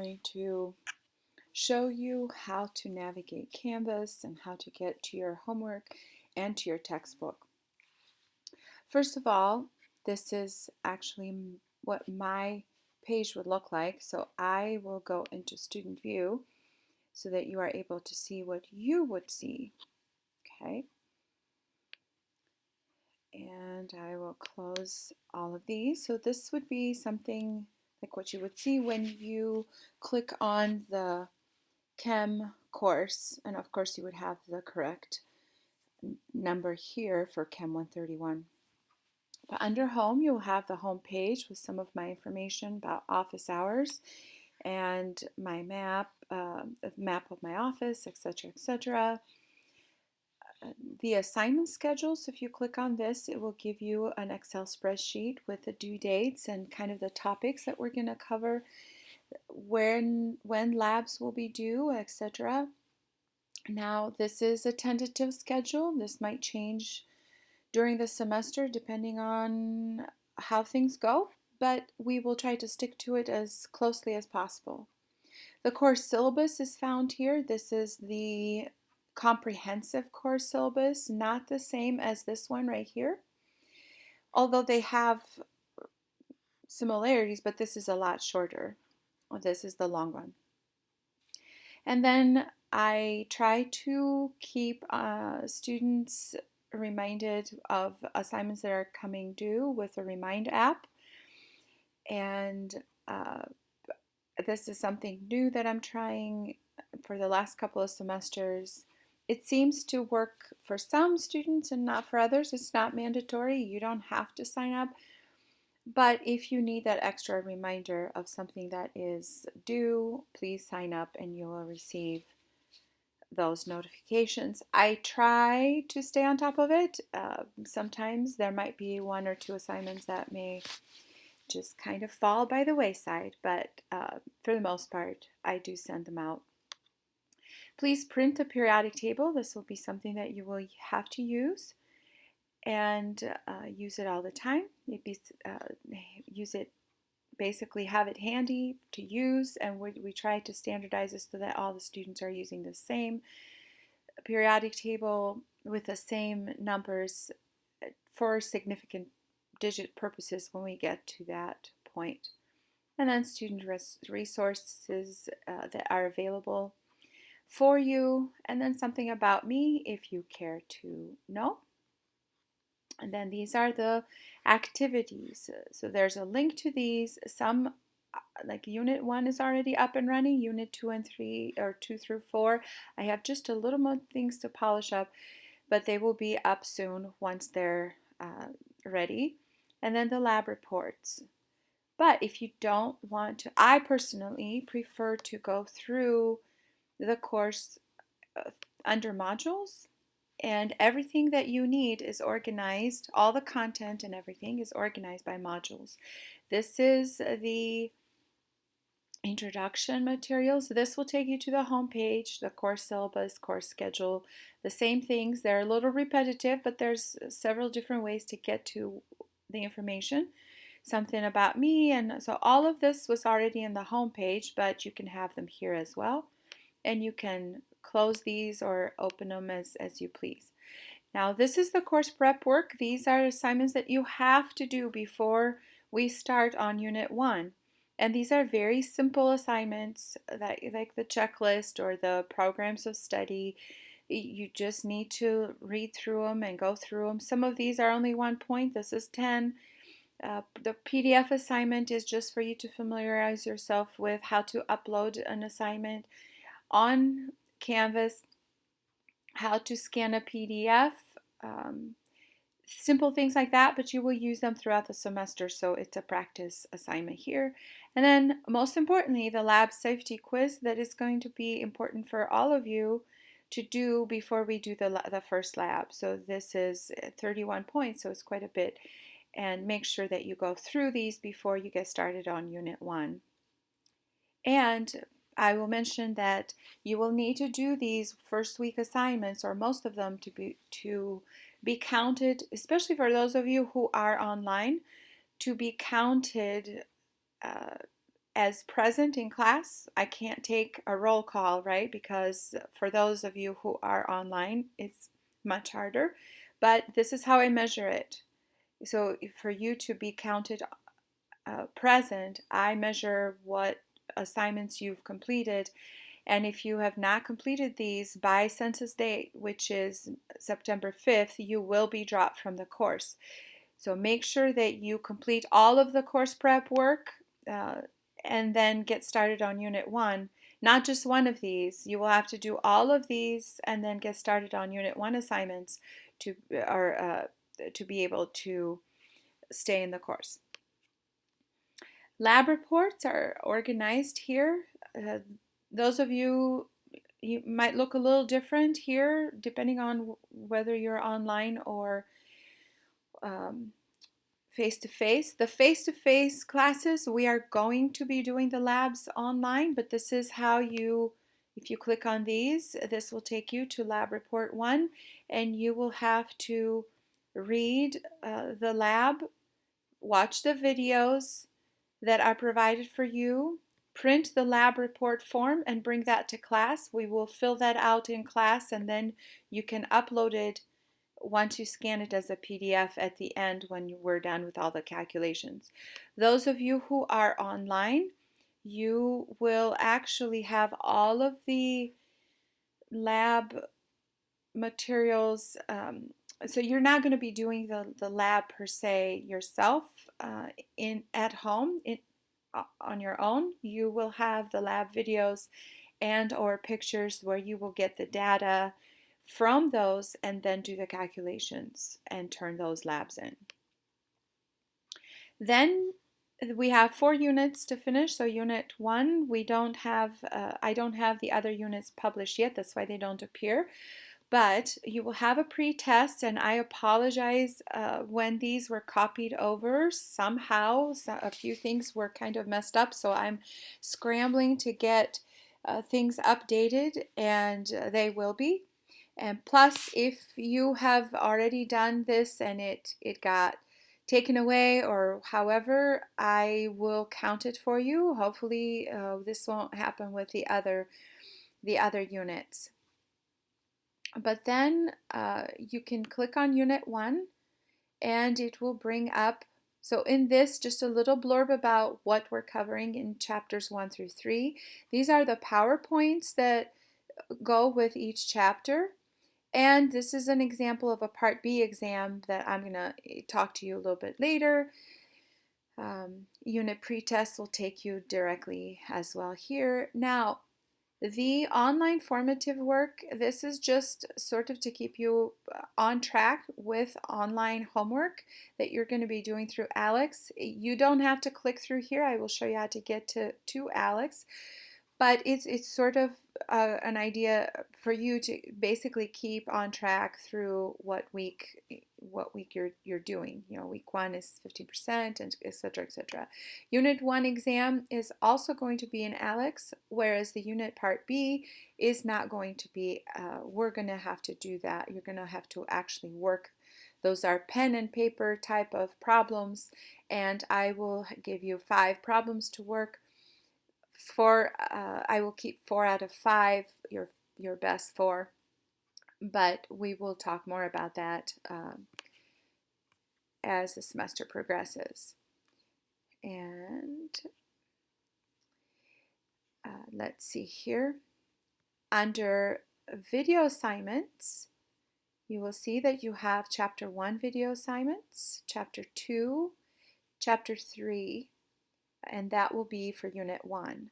going to show you how to navigate Canvas and how to get to your homework and to your textbook. First of all, this is actually what my page would look like. So I will go into student view so that you are able to see what you would see. Okay. And I will close all of these. So this would be something like what you would see when you click on the Chem course, and of course you would have the correct number here for Chem 131. But under home, you'll have the home page with some of my information about office hours and my map, a map of my office, etc., etc. The assignment schedule, so if you click on this, it will give you an Excel spreadsheet with the due dates and kind of the topics that we're going to cover, when labs will be due, etc. Now, this is a tentative schedule. This might change during the semester depending on how things go, but we will try to stick to it as closely as possible. The course syllabus is found here. This is the comprehensive course syllabus, not the same as this one right here, although they have similarities, but this is a lot shorter. This is the long one. And then I try to keep students reminded of assignments that are coming due with a Remind app. And this is something new that I'm trying for the last couple of semesters. It seems to work for some students and not for others. It's not mandatory. You don't have to sign up. But if you need that extra reminder of something that is due, please sign up and you will receive those notifications. I try to stay on top of it. Sometimes there might be one or two assignments that may just kind of fall by the wayside, but for the most part, I do send them out. Please print a periodic table. This will be something that you will have to use and use it all the time. Use it, basically have it handy to use, and we try to standardize it so that all the students are using the same periodic table with the same numbers for significant digit purposes when we get to that point. And then student resources that are available for you, and then something about me if you care to know. And then these are the activities. So there's a link to these. Some, like Unit 1 is already up and running. Unit 2 and 3, or 2 through 4, I have just a little more things to polish up, but they will be up soon once they're ready. And then the lab reports. But if you don't want to, I personally prefer to go through the course under modules, and everything that you need is organized. All the content and everything is organized by modules. This is the introduction materials. This will take you to the home page, the course syllabus, course schedule, the same things. They're a little repetitive, but there's several different ways to get to the information. Something about me, and so all of this was already in the home page, but you can have them here as well, and you can close these or open them as you please. Now, this is the course prep work. These are assignments that you have to do before we start on Unit 1. And these are very simple assignments, that, like the checklist or the programs of study. You just need to read through them and go through them. Some of these are only 1 point. This is 10. The PDF assignment is just for you to familiarize yourself with how to upload an assignment on Canvas, how to scan a PDF, simple things like that, but you will use them throughout the semester, so it's a practice assignment here. And then most importantly, the lab safety quiz that is going to be important for all of you to do before we do the first lab. So this is 31 points, so it's quite a bit. And make sure that you go through these before you get started on Unit 1. And I will mention that you will need to do these first week assignments, or most of them, to be counted, especially for those of you who are online, to be counted as present in class. I can't take a roll call, right? Because for those of you who are online, it's much harder. But this is how I measure it. So for you to be counted present, I measure what assignments you've completed. And if you have not completed these by census date, which is September 5th, you will be dropped from the course. So make sure that you complete all of the course prep work and then get started on Unit 1. Not just one of these. You will have to do all of these and then get started on Unit 1 assignments to be able to stay in the course. Lab reports are organized here. Those of you might look a little different here depending on whether you're online or face-to-face. The face-to-face classes, we are going to be doing the labs online, but this is how if you click on these, this will take you to lab report 1, and you will have to read the lab, watch the videos that are provided for you, print the lab report form and bring that to class. We will fill that out in class, and then you can upload it once you scan it as a PDF at the end when we're done with all the calculations. Those of you who are online, you will actually have all of the lab materials. So you're not going to be doing the lab per se yourself at home on your own. You will have the lab videos and or pictures where you will get the data from those and then do the calculations and turn those labs in. Then we have 4 units to finish. So Unit 1, I don't have the other units published yet. That's why they don't appear. But you will have a pre-test, and I apologize when these were copied over. Somehow, a few things were kind of messed up, so I'm scrambling to get things updated, and they will be. And plus, if you have already done this and it got taken away or however, I will count it for you. Hopefully, this won't happen with the other units. But then you can click on Unit 1 and it will bring up, so in this, just a little blurb about what we're covering in chapters 1 through 3. These are the PowerPoints that go with each chapter. And this is an example of a Part B exam that I'm going to talk to you a little bit later. Unit pretest will take you directly as well here. Now, the online formative work, this is just sort of to keep you on track with online homework that you're going to be doing through ALEKS. You don't have to click through here. I will show you how to get to ALEKS. But it's sort of an idea for you to basically keep on track through what week you're doing. You know, week 1 is 15%, and etc. etc. Unit 1 exam is also going to be in ALEKS, whereas the unit Part B is not going to be. We're going to have to do that. You're going to have to actually work. Those are pen and paper type of problems, and I will give you 5 problems to work. I will keep 4 out of 5, your best 4, but we will talk more about that as the semester progresses. And let's see here. Under video assignments, you will see that you have Chapter 1 video assignments, Chapter 2, Chapter 3, and that will be for Unit 1.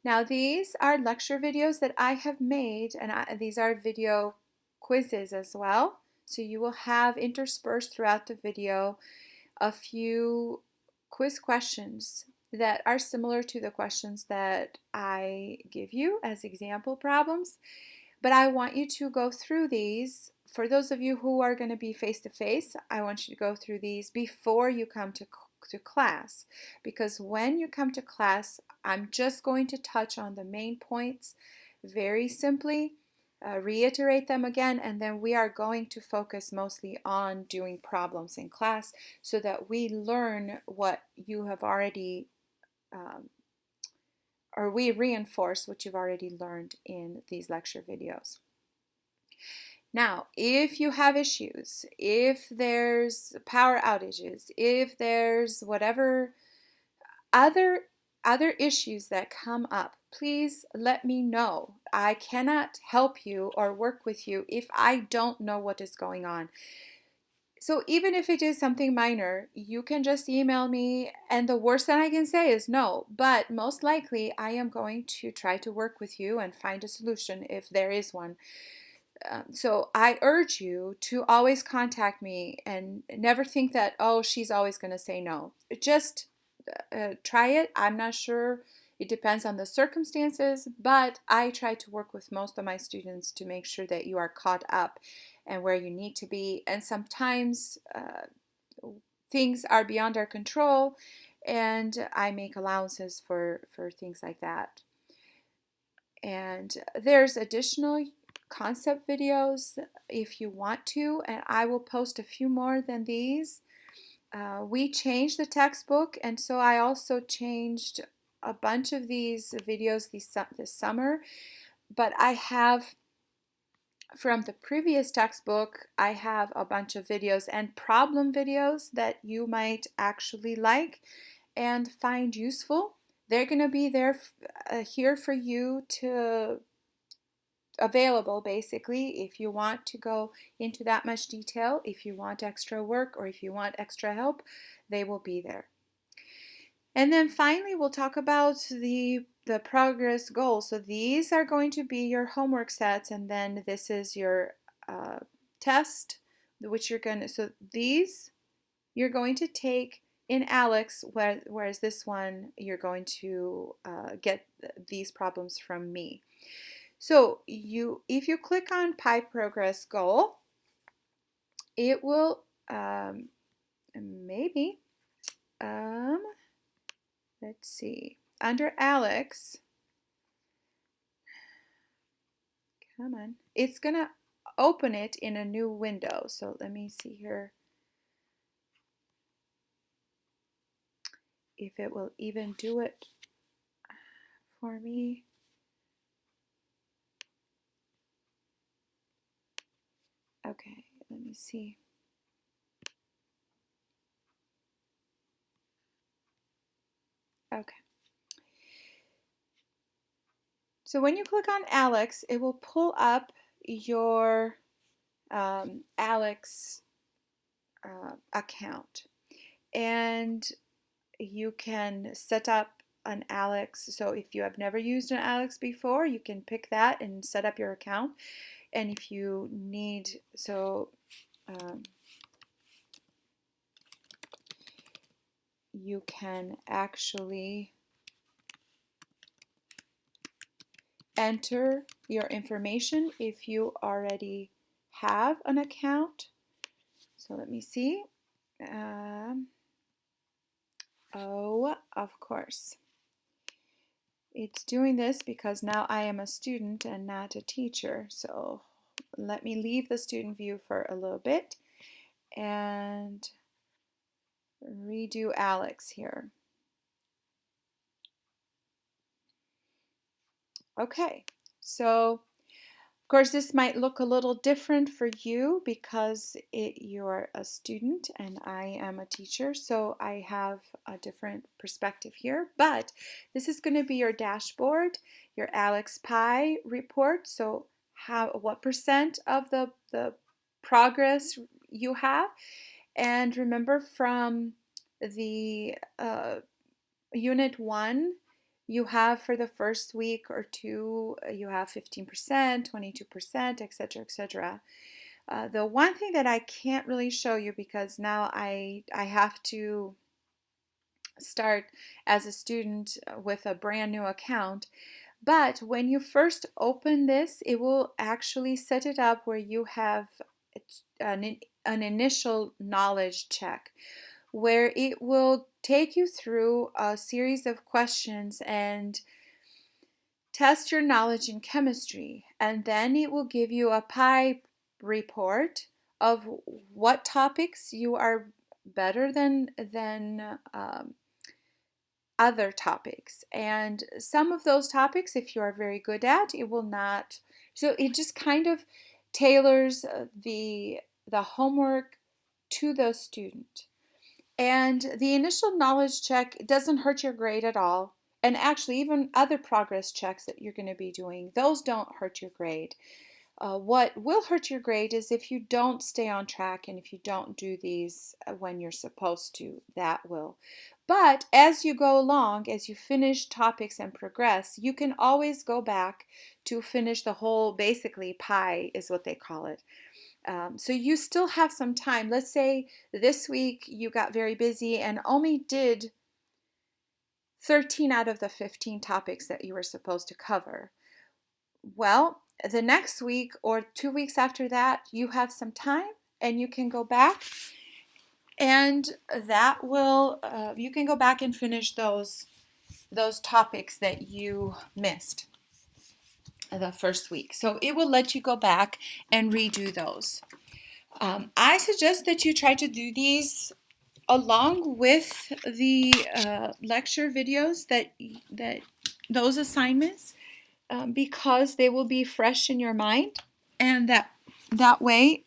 Now these are lecture videos that I have made, and these are video quizzes as well. So you will have interspersed throughout the video a few quiz questions that are similar to the questions that I give you as example problems. But I want you to go through these. For those of you who are going to be face-to-face, I want you to go through these before you come to class, because when you come to class, I'm just going to touch on the main points very simply, reiterate them again, and then we are going to focus mostly on doing problems in class so that we learn what you have already or we reinforce what you've already learned in these lecture videos. Now, if you have issues, if there's power outages, if there's whatever other issues that come up, please let me know. I cannot help you or work with you if I don't know what is going on. So even if it is something minor, you can just email me, and the worst that I can say is no, but most likely I am going to try to work with you and find a solution if there is one. So I urge you to always contact me and never think that, oh, she's always going to say no. Just try it. I'm not sure. It depends on the circumstances, but I try to work with most of my students to make sure that you are caught up and where you need to be. And sometimes things are beyond our control, and I make allowances for things like that. And there's additional concept videos if you want to, and I will post a few more than these. We changed the textbook, and so I also changed a bunch of these videos this summer, but I have from the previous textbook, I have a bunch of videos and problem videos that you might actually like and find useful. They're going to be there here for you to available basically if you want to go into that much detail, if you want extra work or if you want extra help, they will be there. And then finally we'll talk about the progress goals. So these are going to be your homework sets, and then this is your test, which you're going to, so these you're going to take in ALEKS, whereas this one you're going to get these problems from me. So if you click on Pi Progress Goal, it will maybe, let's see, under ALEKS, come on, it's going to open it in a new window. So let me see here if it will even do it for me. Okay, let me see. Okay. So when you click on ALEKS, it will pull up your ALEKS account. And you can set up an ALEKS. So if you have never used an ALEKS before, you can pick that and set up your account. And if you need, you can actually enter your information if you already have an account. So let me see. Oh, of course. It's doing this because now I am a student and not a teacher. So let me leave the student view for a little bit and redo ALEKS here. Okay, so of course this might look a little different for you because you're a student and I am a teacher, so I have a different perspective here, but this is going to be your dashboard, your ALEKS Pi report. So what percent of the progress you have, and remember from the Unit 1, you have for the first week or two, you have 15%, 22%, etc., etc. The one thing that I can't really show you because now I have to start as a student with a brand new account, but when you first open this, it will actually set it up where you have an initial knowledge check, where it will take you through a series of questions and test your knowledge in chemistry. And then it will give you a pie report of what topics you are better than other topics. And some of those topics, if you are very good at, it will not. So it just kind of tailors the homework to the student. And the initial knowledge check doesn't hurt your grade at all. And actually, even other progress checks that you're going to be doing, those don't hurt your grade. What will hurt your grade is if you don't stay on track and if you don't do these when you're supposed to. That will. But as you go along, as you finish topics and progress, you can always go back to finish the whole, basically, pie is what they call it. So you still have some time. Let's say this week you got very busy and only did 13 out of the 15 topics that you were supposed to cover. Well, the next week or 2 weeks after that, you have some time and you can go back and that will, you can go back and finish those topics that you missed the first week. So it will let you go back and redo those. I suggest that you try to do these along with the lecture videos, that those assignments, because they will be fresh in your mind, and that way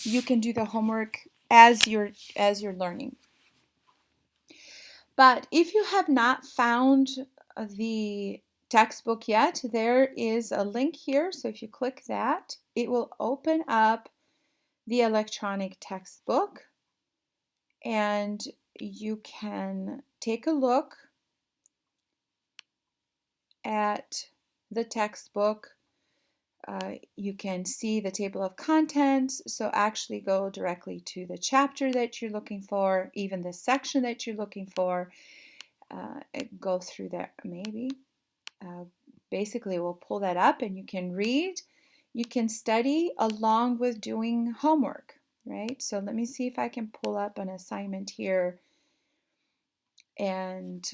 you can do the homework as you're learning. But if you have not found the textbook yet, there is a link here. So if you click that, it will open up the electronic textbook, and you can take a look at the textbook. You can see the table of contents, so actually go directly to the chapter that you're looking for, even the section that you're looking for. Go through there, maybe. Basically, we'll pull that up and you can read. You can study along with doing homework, right? So let me see if I can pull up an assignment here. And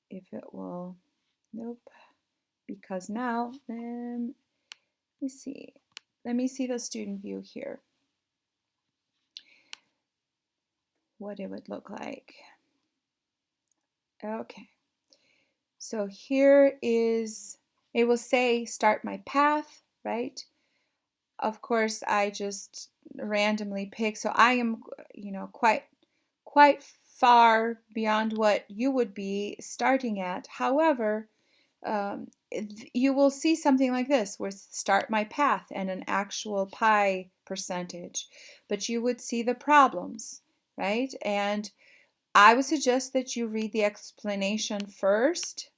if it will, nope, because now, let me see the student view here, what it would look like. Okay, so here is, it will say start my path, right? Of course, I just randomly pick, so I am, quite far beyond what you would be starting at. However, you will see something like this, where start my path and an actual pie percentage, but you would see the problems, right? And I would suggest that you read the explanation first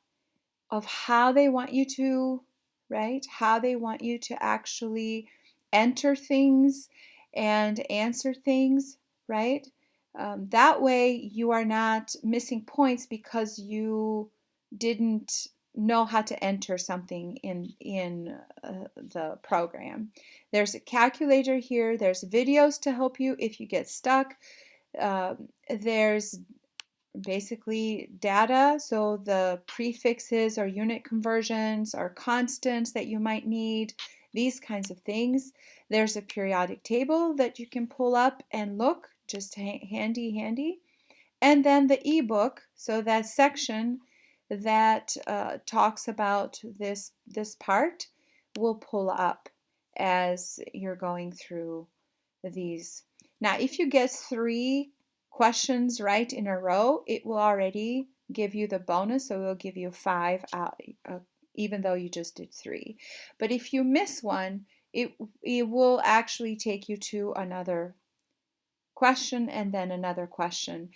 of how they want you to, right? How they want you to actually enter things and answer things, right? That way you are not missing points because you didn't know how to enter something in the program. There's a calculator here. There's videos to help you if you get stuck. There's basically data, so the prefixes or unit conversions or constants that you might need, these kinds of things. There's a periodic table that you can pull up and look, just handy. And then the ebook, so that section that talks about this part will pull up as you're going through these. Now, if you get 3 questions right in a row, it will already give you the bonus, so it will give you 5 out, even though you just did 3. But if you miss one, it will actually take you to another question and then another question.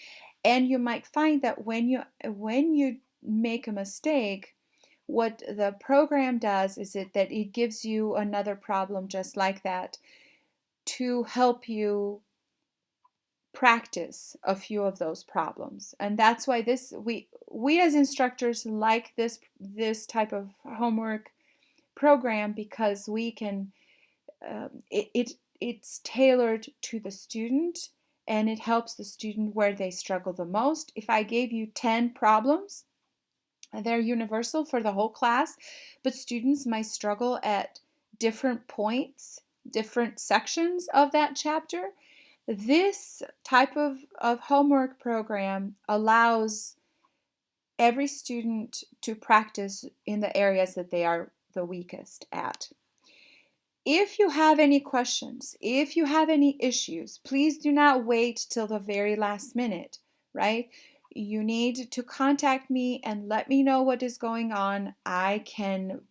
And you might find that when you make a mistake, what the program does is that it gives you another problem just like that to help you practice a few of those problems. And that's why we as instructors like this type of homework program, because we can it's tailored to the student, and it helps the student where they struggle the most. If I gave you 10 problems, they're universal for the whole class, but students might struggle at different points, different sections of that chapter. This type of homework program allows every student to practice in the areas that they are the weakest at. If you have any questions, if you have any issues, please do not wait till the very last minute, right? You need to contact me and let me know what is going on. I can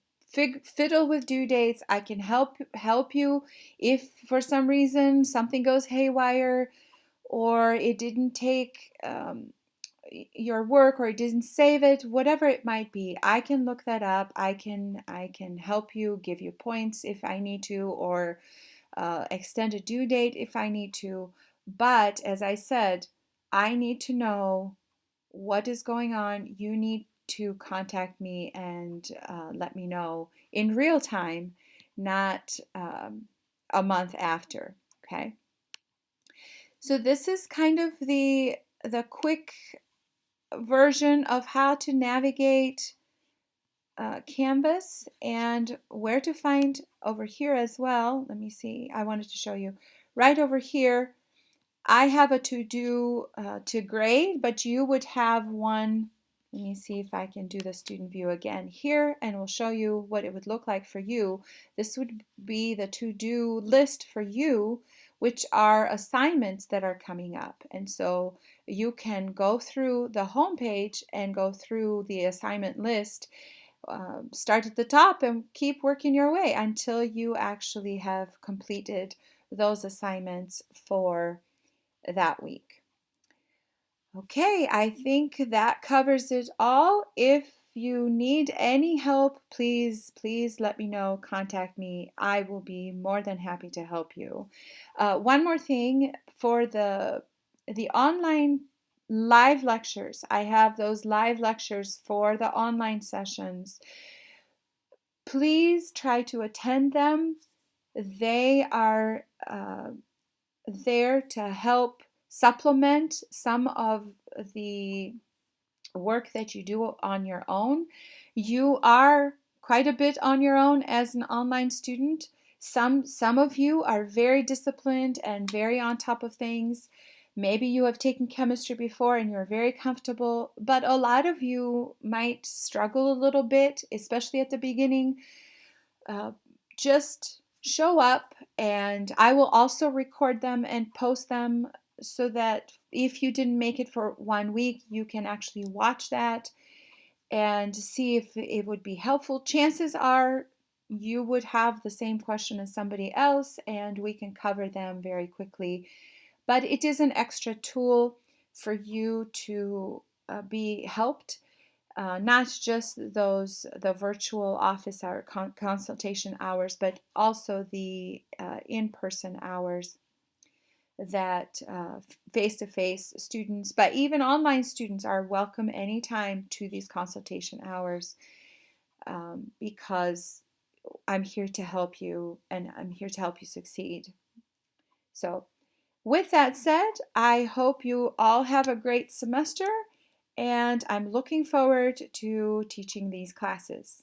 fiddle with due dates. I can help you if for some reason something goes haywire or it didn't take your work or it didn't save it, whatever it might be. I can look that up. I can help you, give you points if I need to, or extend a due date if I need to. But as I said, I need to know what is going on. You need to contact me and let me know in real time, not a month after. Okay. So this is kind of the quick version of how to navigate Canvas and where to find over here as well. Let me see. I wanted to show you right over here. I have a to-do to grade, but you would have one. Let me see if I can do the student view again here, and we'll show you what it would look like for you. This would be the to-do list for you, which are assignments that are coming up. And so you can go through the home page and go through the assignment list. Start at the top and keep working your way until you actually have completed those assignments for that week. Okay, I think that covers it all. If you need any help, please let me know. Contact me. I will be more than happy to help you. One more thing for the online live lectures. I have those live lectures for the online sessions. Please try to attend them. They are there to help supplement some of the work that you do on your own. You are quite a bit on your own as an online student. Some of you are very disciplined and very on top of things. Maybe you have taken chemistry before and you're very comfortable, but a lot of you might struggle a little bit, especially at the beginning. Just show up, and I will also record them and post them so that if you didn't make it for 1 week, you can actually watch that and see if it would be helpful. Chances are you would have the same question as somebody else, and we can cover them very quickly. But it is an extra tool for you to be helped. Not just the virtual office hour consultation hours, but also the in-person hours that face-to-face students, but even online students are welcome anytime to these consultation hours because I'm here to help you and I'm here to help you succeed. So with that said, I hope you all have a great semester, and I'm looking forward to teaching these classes.